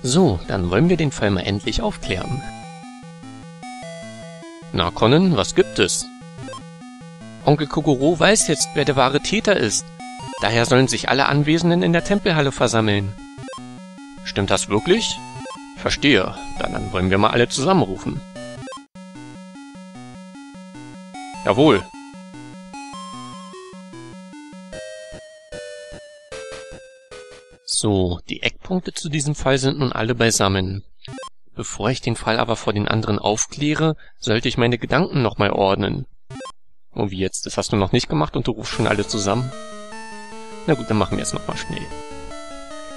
So, dann wollen wir den Fall mal endlich aufklären. Na, Conan, was gibt es? Onkel Kogoro weiß jetzt, wer der wahre Täter ist. Daher sollen sich alle Anwesenden in der Tempelhalle versammeln. Stimmt das wirklich? Verstehe. Dann wollen wir mal alle zusammenrufen. Jawohl. So, die Eckpunkte zu diesem Fall sind nun alle beisammen. Bevor ich den Fall aber vor den anderen aufkläre, sollte ich meine Gedanken nochmal ordnen. Oh, wie jetzt? Das hast du noch nicht gemacht und du rufst schon alle zusammen? Na gut, dann machen wir es nochmal schnell.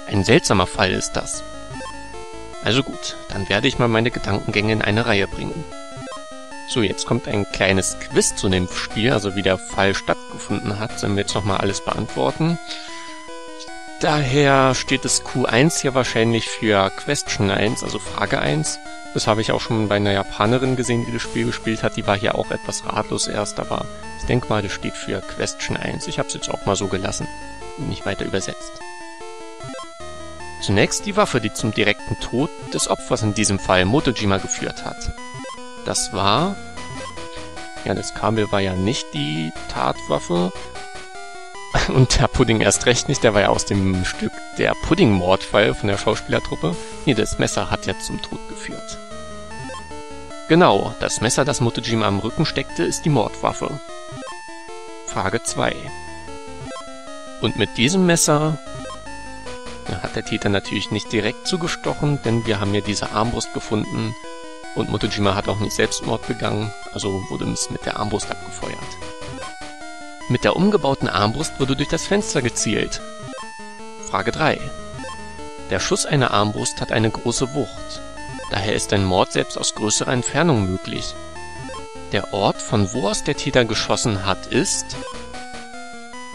Ein seltsamer Fall ist das. Also gut, dann werde ich mal meine Gedankengänge in eine Reihe bringen. So, jetzt kommt ein kleines Quiz zu dem Spiel, also wie der Fall stattgefunden hat, sollen wir jetzt nochmal alles beantworten. Daher steht das Q1 hier wahrscheinlich für Question 1, also Frage 1. Das habe ich auch schon bei einer Japanerin gesehen, die das Spiel gespielt hat. Die war hier auch etwas ratlos erst, aber ich denke mal, das steht für Question 1. Ich habe es jetzt auch mal so gelassen und nicht weiter übersetzt. Zunächst die Waffe, die zum direkten Tod des Opfers, in diesem Fall Motojima, geführt hat. Das war... Ja, das Kabel war ja nicht die Tatwaffe. Und der Pudding erst recht nicht, der war ja aus dem Stück der Pudding-Mordfall von der Schauspielertruppe. Nee, das Messer hat ja zum Tod geführt. Genau, das Messer, das Motojima am Rücken steckte, ist die Mordwaffe. Frage 2. Und mit diesem Messer hat der Täter natürlich nicht direkt zugestochen, denn wir haben ja diese Armbrust gefunden und Motojima hat auch nicht Selbstmord begangen, also wurde es mit der Armbrust abgefeuert. Mit der umgebauten Armbrust wurde durch das Fenster gezielt. Frage 3. Der Schuss einer Armbrust hat eine große Wucht. Daher ist ein Mord selbst aus größerer Entfernung möglich. Der Ort, von wo aus der Täter geschossen hat, ist...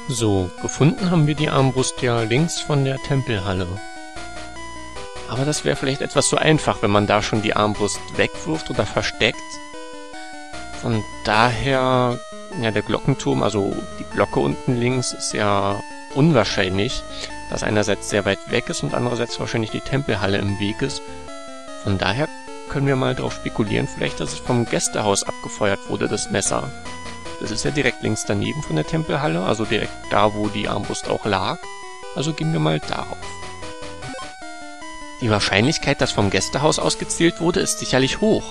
So, gefunden haben wir die Armbrust ja links von der Tempelhalle. Aber das wäre vielleicht etwas zu einfach, wenn man da schon die Armbrust wegwirft oder versteckt. Von daher... Ja, der Glockenturm, also die Glocke unten links, ist ja unwahrscheinlich, dass einerseits sehr weit weg ist und andererseits wahrscheinlich die Tempelhalle im Weg ist. Von daher können wir mal darauf spekulieren, vielleicht, dass es vom Gästehaus abgefeuert wurde, das Messer. Das ist ja direkt links daneben von der Tempelhalle, also direkt da, wo die Armbrust auch lag. Also gehen wir mal darauf. Die Wahrscheinlichkeit, dass vom Gästehaus aus gezielt wurde, ist sicherlich hoch.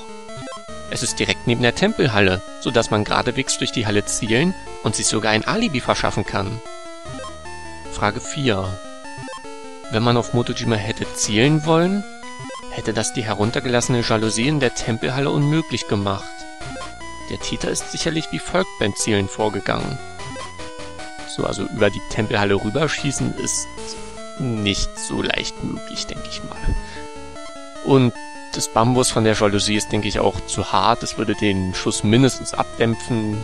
Es ist direkt neben der Tempelhalle, sodass man geradewegs durch die Halle zielen und sich sogar ein Alibi verschaffen kann. Frage 4. Wenn man auf Motojima hätte zielen wollen, hätte das die heruntergelassene Jalousie in der Tempelhalle unmöglich gemacht. Der Täter ist sicherlich wie folgt beim Zielen vorgegangen. So, also über die Tempelhalle rüberschießen ist nicht so leicht möglich, denke ich mal. Und das Bambus von der Jalousie ist, denke ich, auch zu hart. Es würde den Schuss mindestens abdämpfen.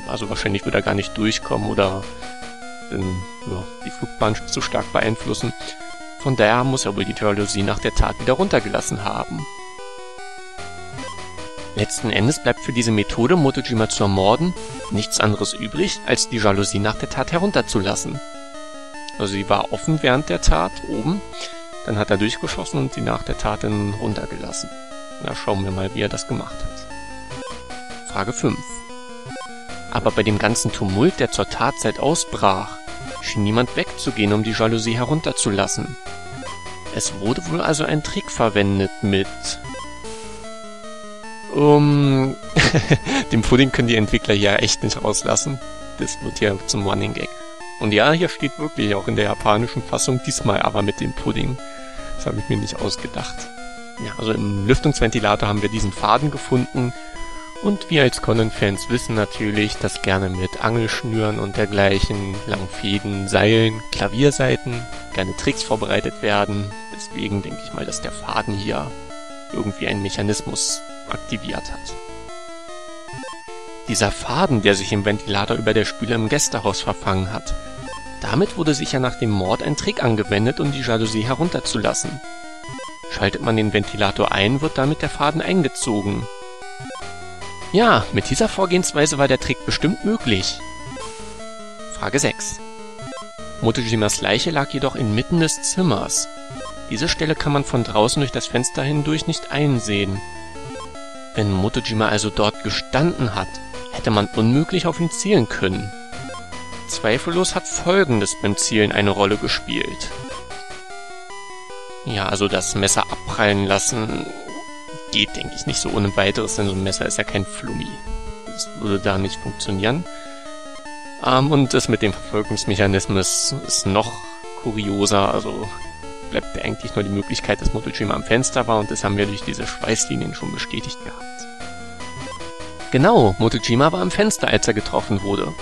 Also wahrscheinlich würde er gar nicht durchkommen oder die Flugbahn zu stark beeinflussen. Von daher muss er wohl die Jalousie nach der Tat wieder runtergelassen haben. Letzten Endes bleibt für diese Methode, Motojima zu ermorden, nichts anderes übrig, als die Jalousie nach der Tat herunterzulassen. Also sie war offen während der Tat, oben. Dann hat er durchgeschossen und sie nach der Tat dann runtergelassen. Na, schauen wir mal, wie er das gemacht hat. Frage 5. Aber bei dem ganzen Tumult, der zur Tatzeit ausbrach, schien niemand wegzugehen, um die Jalousie herunterzulassen. Es wurde wohl also ein Trick verwendet mit... dem Pudding können die Entwickler hier echt nicht rauslassen. Das wird hier zum Running Gag. Und ja, hier steht wirklich auch in der japanischen Fassung, diesmal aber mit dem Pudding. Das habe ich mir nicht ausgedacht. Ja, also im Lüftungsventilator haben wir diesen Faden gefunden. Und wir als Conan-Fans wissen natürlich, dass gerne mit Angelschnüren und dergleichen, langen Fäden, Seilen, Klaviersaiten gerne Tricks vorbereitet werden. Deswegen denke ich mal, dass der Faden hier irgendwie einen Mechanismus aktiviert hat. Dieser Faden, der sich im Ventilator über der Spüle im Gästehaus verfangen hat, damit wurde sicher nach dem Mord ein Trick angewendet, um die Jalousie herunterzulassen. Schaltet man den Ventilator ein, wird damit der Faden eingezogen. Ja, mit dieser Vorgehensweise war der Trick bestimmt möglich. Frage 6. Motojimas Leiche lag jedoch inmitten des Zimmers. Diese Stelle kann man von draußen durch das Fenster hindurch nicht einsehen. Wenn Motojima also dort gestanden hat, hätte man unmöglich auf ihn zielen können. Zweifellos hat Folgendes beim Zielen eine Rolle gespielt. Ja, also das Messer abprallen lassen geht, denke ich, nicht so ohne weiteres, denn so ein Messer ist ja kein Flummi. Das würde da nicht funktionieren. Und das mit dem Verfolgungsmechanismus ist noch kurioser, also bleibt eigentlich nur die Möglichkeit, dass Motojima am Fenster war, und das haben wir durch diese Schweißlinien schon bestätigt gehabt. Genau, Motojima war am Fenster, als er getroffen wurde.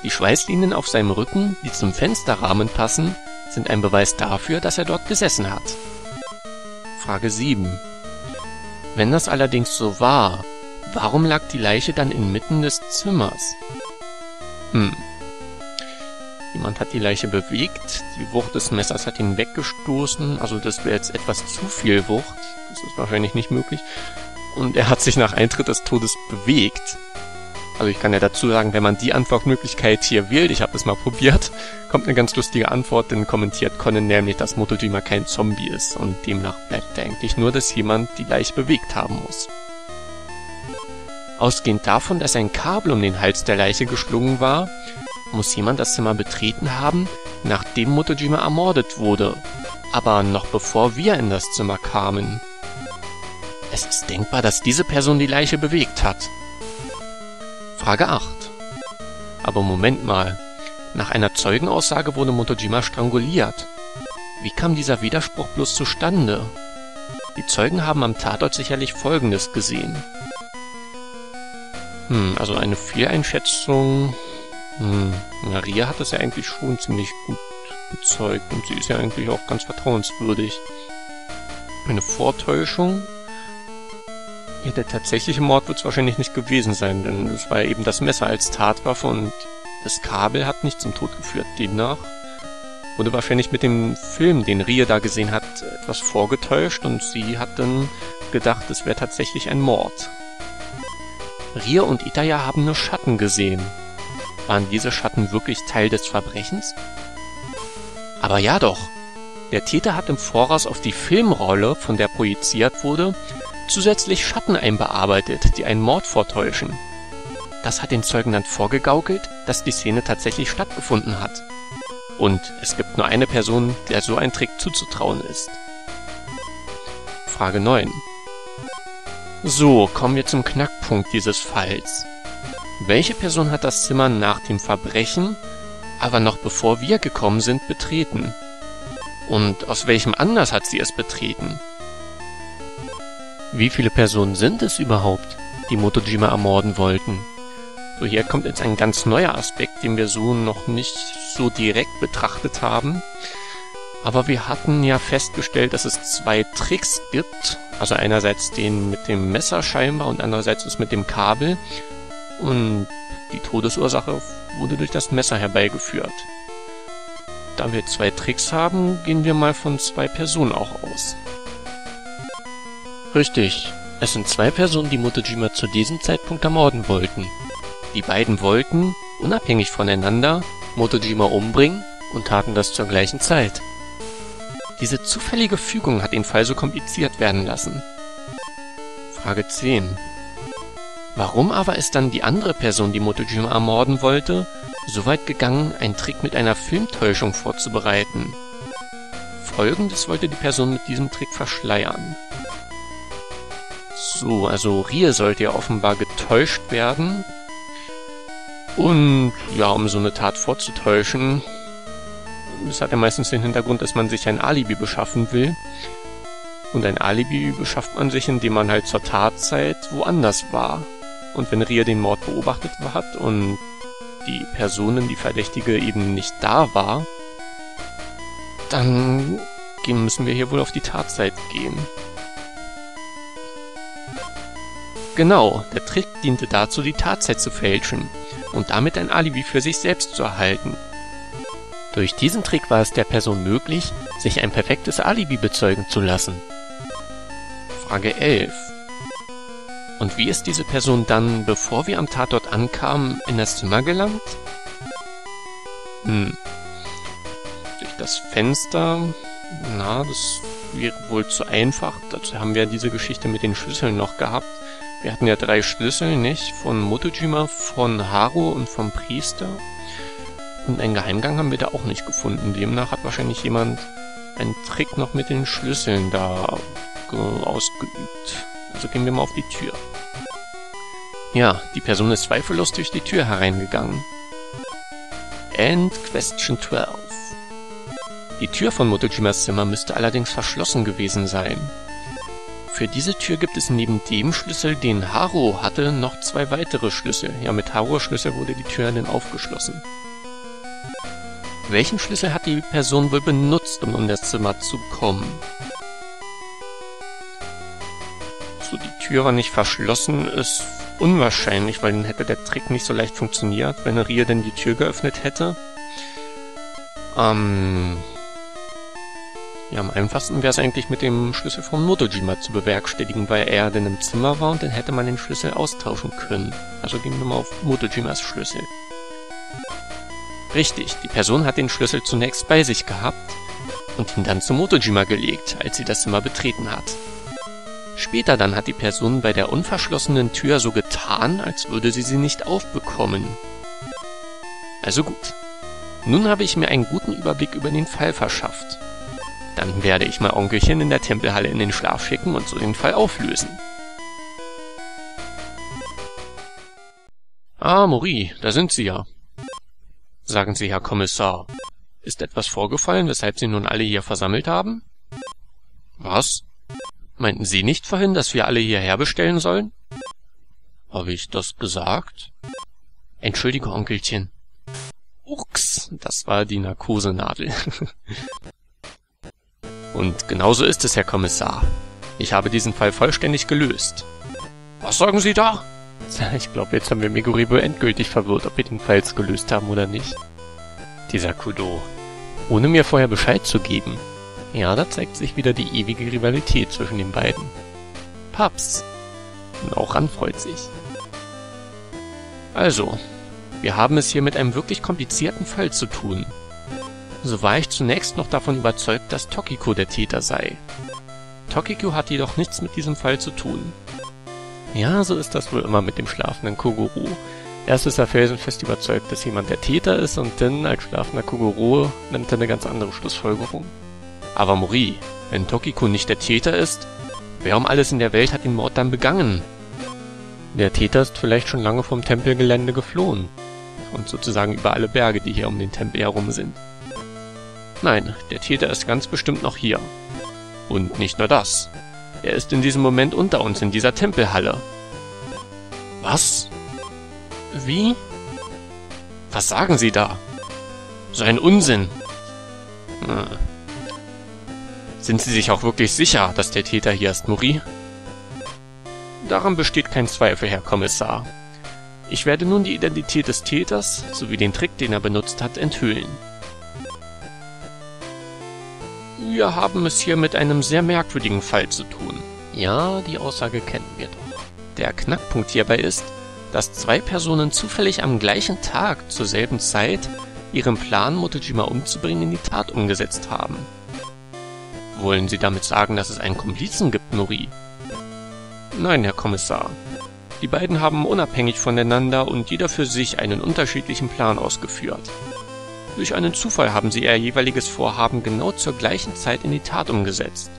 Die Schweißlinien auf seinem Rücken, die zum Fensterrahmen passen, sind ein Beweis dafür, dass er dort gesessen hat. Frage 7. Wenn das allerdings so war, warum lag die Leiche dann inmitten des Zimmers? Jemand hat die Leiche bewegt, die Wucht des Messers hat ihn weggestoßen, also das wäre jetzt etwas zu viel Wucht, das ist wahrscheinlich nicht möglich, und er hat sich nach Eintritt des Todes bewegt. Also ich kann ja dazu sagen, wenn man die Antwortmöglichkeit hier wählt, ich habe das mal probiert, kommt eine ganz lustige Antwort, denn kommentiert Conan nämlich, dass Motojima kein Zombie ist, und demnach bleibt eigentlich nur, dass jemand die Leiche bewegt haben muss. Ausgehend davon, dass ein Kabel um den Hals der Leiche geschlungen war, muss jemand das Zimmer betreten haben, nachdem Motojima ermordet wurde, aber noch bevor wir in das Zimmer kamen. Es ist denkbar, dass diese Person die Leiche bewegt hat. Frage 8. Aber Moment mal, nach einer Zeugenaussage wurde Motojima stranguliert. Wie kam dieser Widerspruch bloß zustande? Die Zeugen haben am Tatort sicherlich Folgendes gesehen. Also eine Fehleinschätzung. Maria hat das ja eigentlich schon ziemlich gut bezeugt und sie ist ja eigentlich auch ganz vertrauenswürdig. Eine Vortäuschung? Ja, der tatsächliche Mord wird es wahrscheinlich nicht gewesen sein, denn es war ja eben das Messer als Tatwaffe und das Kabel hat nicht zum Tod geführt. Demnach wurde wahrscheinlich mit dem Film, den Rie da gesehen hat, etwas vorgetäuscht und sie hat dann gedacht, es wäre tatsächlich ein Mord. Rie und Itaya haben nur Schatten gesehen. Waren diese Schatten wirklich Teil des Verbrechens? Aber ja doch. Der Täter hat im Voraus auf die Filmrolle, von der projiziert wurde, zusätzlich Schatten einbearbeitet, die einen Mord vortäuschen. Das hat den Zeugen dann vorgegaukelt, dass die Szene tatsächlich stattgefunden hat. Und es gibt nur eine Person, der so ein Trick zuzutrauen ist. Frage 9. So, kommen wir zum Knackpunkt dieses Falls. Welche Person hat das Zimmer nach dem Verbrechen, aber noch bevor wir gekommen sind, betreten? Und aus welchem Anlass hat sie es betreten? Wie viele Personen sind es überhaupt, die Motojima ermorden wollten? So, hier kommt jetzt ein ganz neuer Aspekt, den wir so noch nicht so direkt betrachtet haben. Aber wir hatten ja festgestellt, dass es 2 Tricks gibt. Also einerseits den mit dem Messer scheinbar und andererseits das mit dem Kabel. Und die Todesursache wurde durch das Messer herbeigeführt. Da wir 2 Tricks haben, gehen wir mal von 2 Personen auch aus. Richtig, es sind 2 Personen, die Motojima zu diesem Zeitpunkt ermorden wollten. Die beiden wollten, unabhängig voneinander, Motojima umbringen und taten das zur gleichen Zeit. Diese zufällige Fügung hat den Fall so kompliziert werden lassen. Frage 10. Warum aber ist dann die andere Person, die Motojima ermorden wollte, so weit gegangen, einen Trick mit einer Filmtäuschung vorzubereiten? Folgendes wollte die Person mit diesem Trick verschleiern. So, also Rie sollte ja offenbar getäuscht werden. Und ja, um so eine Tat vorzutäuschen, das hat ja meistens den Hintergrund, dass man sich ein Alibi beschaffen will. Und ein Alibi beschafft man sich, indem man halt zur Tatzeit woanders war. Und wenn Rie den Mord beobachtet hat und die Personen, die Verdächtige, eben nicht da war, dann müssen wir hier wohl auf die Tatzeit gehen. Genau, der Trick diente dazu, die Tatzeit zu fälschen und damit ein Alibi für sich selbst zu erhalten. Durch diesen Trick war es der Person möglich, sich ein perfektes Alibi bezeugen zu lassen. Frage 11. Und wie ist diese Person dann, bevor wir am Tatort ankamen, in das Zimmer gelangt? Durch das Fenster, Na, das wäre wohl zu einfach. Dazu haben wir diese Geschichte mit den Schlüsseln noch gehabt. Wir hatten ja 3 Schlüssel, nicht? Von Motojima, von Haru und vom Priester. Und einen Geheimgang haben wir da auch nicht gefunden. Demnach hat wahrscheinlich jemand einen Trick noch mit den Schlüsseln da ausgeübt. Also gehen wir mal auf die Tür. Ja, die Person ist zweifellos durch die Tür hereingegangen. And Question 12. Die Tür von Motojimas Zimmer müsste allerdings verschlossen gewesen sein. Für diese Tür gibt es neben dem Schlüssel, den Haru hatte, noch 2 weitere Schlüssel. Ja, mit Harus Schlüssel wurde die Tür dann aufgeschlossen. Welchen Schlüssel hat die Person wohl benutzt, um in das Zimmer zu kommen? So, die Tür war nicht verschlossen, ist unwahrscheinlich, weil dann hätte der Trick nicht so leicht funktioniert, wenn Rie denn die Tür geöffnet hätte. Ja, am einfachsten wäre es eigentlich mit dem Schlüssel von Motojima zu bewerkstelligen, weil er denn im Zimmer war und dann hätte man den Schlüssel austauschen können. Also gehen wir mal auf Motojimas Schlüssel. Richtig, die Person hat den Schlüssel zunächst bei sich gehabt und ihn dann zu Motojima gelegt, als sie das Zimmer betreten hat. Später dann hat die Person bei der unverschlossenen Tür so getan, als würde sie nicht aufbekommen. Also gut. Nun habe ich mir einen guten Überblick über den Fall verschafft. Dann werde ich mal Onkelchen in der Tempelhalle in den Schlaf schicken und so den Fall auflösen. Ah, Mori, da sind Sie ja. Sagen Sie, Herr Kommissar, ist etwas vorgefallen, weshalb Sie nun alle hier versammelt haben? Was? Meinten Sie nicht vorhin, dass wir alle hierher bestellen sollen? Habe ich das gesagt? Entschuldige, Onkelchen. Ups, das war die Narkosenadel. Und genauso ist es, Herr Kommissar. Ich habe diesen Fall vollständig gelöst. Was sagen Sie da? Ich glaube, jetzt haben wir Meguribo endgültig verwirrt, ob wir den Fall gelöst haben oder nicht. Dieser Kudo. Ohne mir vorher Bescheid zu geben. Ja, da zeigt sich wieder die ewige Rivalität zwischen den beiden. Paps. Und auch Ran freut sich. Also, wir haben es hier mit einem wirklich komplizierten Fall zu tun. So war ich zunächst noch davon überzeugt, dass Tokiko der Täter sei. Tokiko hat jedoch nichts mit diesem Fall zu tun. Ja, so ist das wohl immer mit dem schlafenden Kogoro. Erst ist er felsenfest überzeugt, dass jemand der Täter ist und dann, als schlafender Kogoro, nimmt er eine ganz andere Schlussfolgerung. Aber Mori, wenn Tokiko nicht der Täter ist, wer um alles in der Welt hat den Mord dann begangen? Der Täter ist vielleicht schon lange vom Tempelgelände geflohen. Und sozusagen über alle Berge, die hier um den Tempel herum sind. Nein, der Täter ist ganz bestimmt noch hier. Und nicht nur das. Er ist in diesem Moment unter uns in dieser Tempelhalle. Was? Wie? Was sagen Sie da? So ein Unsinn. Sind Sie sich auch wirklich sicher, dass der Täter hier ist, Mori? Daran besteht kein Zweifel, Herr Kommissar. Ich werde nun die Identität des Täters sowie den Trick, den er benutzt hat, enthüllen. Wir haben es hier mit einem sehr merkwürdigen Fall zu tun. Ja, die Aussage kennen wir doch. Der Knackpunkt hierbei ist, dass 2 Personen zufällig am gleichen Tag zur selben Zeit ihren Plan, Motojima umzubringen, in die Tat umgesetzt haben. Wollen Sie damit sagen, dass es einen Komplizen gibt, Mori? Nein, Herr Kommissar. Die beiden haben unabhängig voneinander und jeder für sich einen unterschiedlichen Plan ausgeführt. Durch einen Zufall haben sie ihr jeweiliges Vorhaben genau zur gleichen Zeit in die Tat umgesetzt.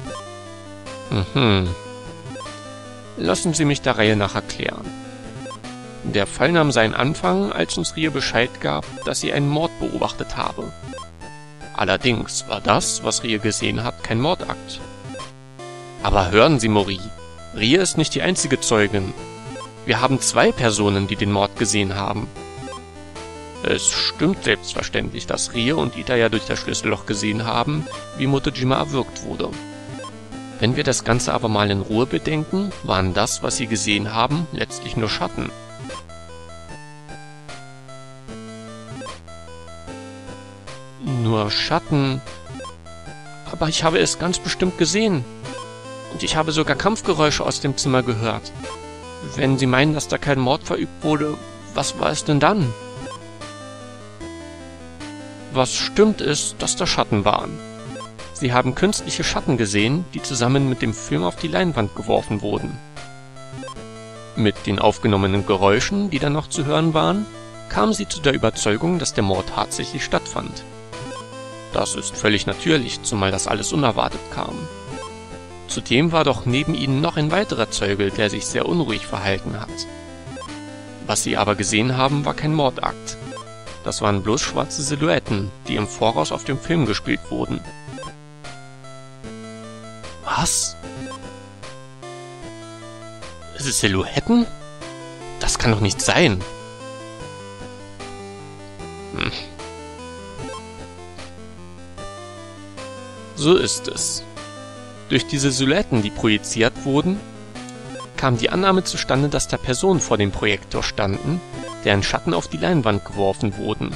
Lassen Sie mich der Reihe nach erklären. Der Fall nahm seinen Anfang, als uns Rie Bescheid gab, dass sie einen Mord beobachtet habe. Allerdings war das, was Rie gesehen hat, kein Mordakt. Aber hören Sie, Mori, Rie ist nicht die einzige Zeugin. Wir haben 2 Personen, die den Mord gesehen haben. Es stimmt selbstverständlich, dass Rie und Ita durch das Schlüsselloch gesehen haben, wie Motojima erwürgt wurde. Wenn wir das Ganze aber mal in Ruhe bedenken, waren das, was sie gesehen haben, letztlich nur Schatten. Nur Schatten? Aber ich habe es ganz bestimmt gesehen. Und ich habe sogar Kampfgeräusche aus dem Zimmer gehört. Wenn Sie meinen, dass da kein Mord verübt wurde, was war es denn dann? Was stimmt ist, dass da Schatten waren. Sie haben künstliche Schatten gesehen, die zusammen mit dem Film auf die Leinwand geworfen wurden. Mit den aufgenommenen Geräuschen, die dann noch zu hören waren, kamen sie zu der Überzeugung, dass der Mord tatsächlich stattfand. Das ist völlig natürlich, zumal das alles unerwartet kam. Zudem war doch neben ihnen noch ein weiterer Zeuge, der sich sehr unruhig verhalten hat. Was sie aber gesehen haben, war kein Mordakt. Das waren bloß schwarze Silhouetten, die im Voraus auf dem Film gespielt wurden. Was? Silhouetten? Das kann doch nicht sein. So ist es. Durch diese Silhouetten, die projiziert wurden, kam die Annahme zustande, dass da Personen vor dem Projektor standen, deren Schatten auf die Leinwand geworfen wurden.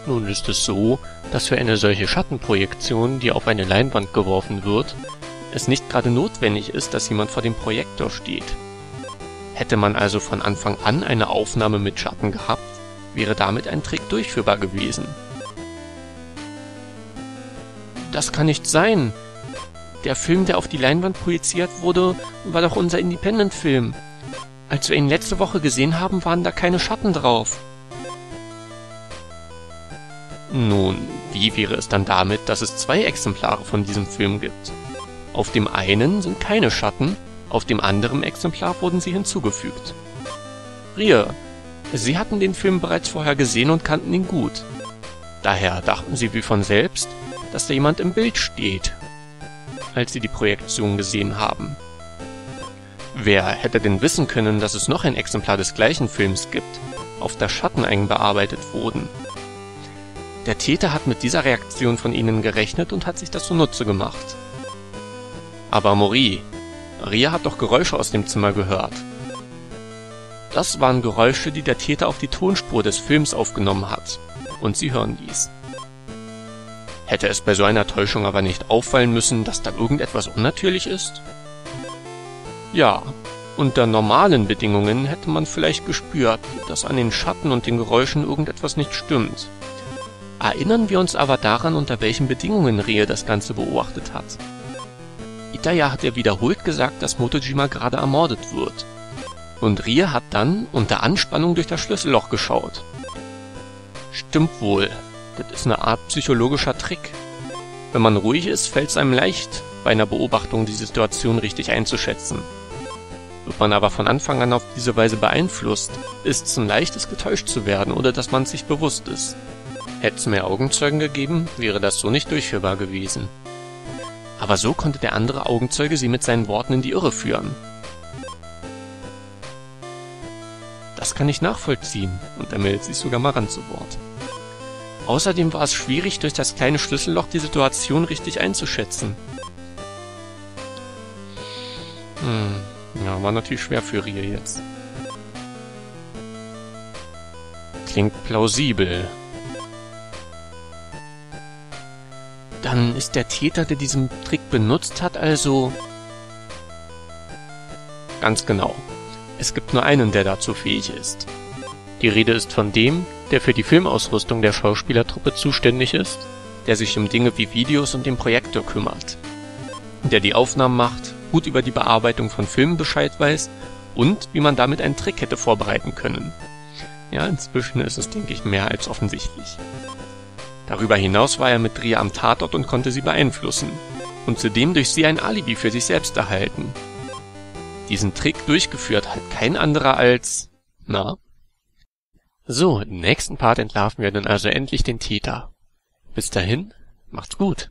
Nun ist es so, dass für eine solche Schattenprojektion, die auf eine Leinwand geworfen wird, es nicht gerade notwendig ist, dass jemand vor dem Projektor steht. Hätte man also von Anfang an eine Aufnahme mit Schatten gehabt, wäre damit ein Trick durchführbar gewesen. Das kann nicht sein. Der Film, der auf die Leinwand projiziert wurde, war doch unser Independent-Film. Als wir ihn letzte Woche gesehen haben, waren da keine Schatten drauf. Nun, wie wäre es dann damit, dass es 2 Exemplare von diesem Film gibt? Auf dem einen sind keine Schatten, auf dem anderen Exemplar wurden sie hinzugefügt. Ria, Sie hatten den Film bereits vorher gesehen und kannten ihn gut. Daher dachten Sie wie von selbst, dass da jemand im Bild steht, als Sie die Projektion gesehen haben. Wer hätte denn wissen können, dass es noch ein Exemplar des gleichen Films gibt, auf das Schatten einbearbeitet wurden? Der Täter hat mit dieser Reaktion von Ihnen gerechnet und hat sich das zunutze gemacht. Aber Mori, Ria hat doch Geräusche aus dem Zimmer gehört. Das waren Geräusche, die der Täter auf die Tonspur des Films aufgenommen hat. Und Sie hören dies. Hätte es bei so einer Täuschung aber nicht auffallen müssen, dass da irgendetwas unnatürlich ist? Ja, unter normalen Bedingungen hätte man vielleicht gespürt, dass an den Schatten und den Geräuschen irgendetwas nicht stimmt. Erinnern wir uns aber daran, unter welchen Bedingungen Rie das Ganze beobachtet hat. Itaya hat ja wiederholt gesagt, dass Motojima gerade ermordet wird. Und Rie hat dann unter Anspannung durch das Schlüsselloch geschaut. Stimmt wohl, das ist eine Art psychologischer Trick. Wenn man ruhig ist, fällt es einem leicht, bei einer Beobachtung die Situation richtig einzuschätzen. Wird man aber von Anfang an auf diese Weise beeinflusst, ist es ein leichtes, getäuscht zu werden oder dass man es sich bewusst ist. Hätte es mehr Augenzeugen gegeben, wäre das so nicht durchführbar gewesen. Aber so konnte der andere Augenzeuge sie mit seinen Worten in die Irre führen. Das kann ich nachvollziehen, und er meldet sich sogar Maran zu Wort. Außerdem war es schwierig, durch das kleine Schlüsselloch die Situation richtig einzuschätzen. Ja, war natürlich schwer für Rie jetzt. Klingt plausibel. Dann ist der Täter, der diesen Trick benutzt hat, also... Ganz genau. Es gibt nur einen, der dazu fähig ist. Die Rede ist von dem, der für die Filmausrüstung der Schauspielertruppe zuständig ist, der sich um Dinge wie Videos und den Projektor kümmert, der die Aufnahmen macht, gut über die Bearbeitung von Filmen Bescheid weiß und wie man damit einen Trick hätte vorbereiten können. Ja, inzwischen ist es, denke ich, mehr als offensichtlich. Darüber hinaus war er mit Rie am Tatort und konnte sie beeinflussen und zudem durch sie ein Alibi für sich selbst erhalten. Diesen Trick durchgeführt hat kein anderer als... Na? So, im nächsten Part entlarven wir dann also endlich den Täter. Bis dahin, macht's gut.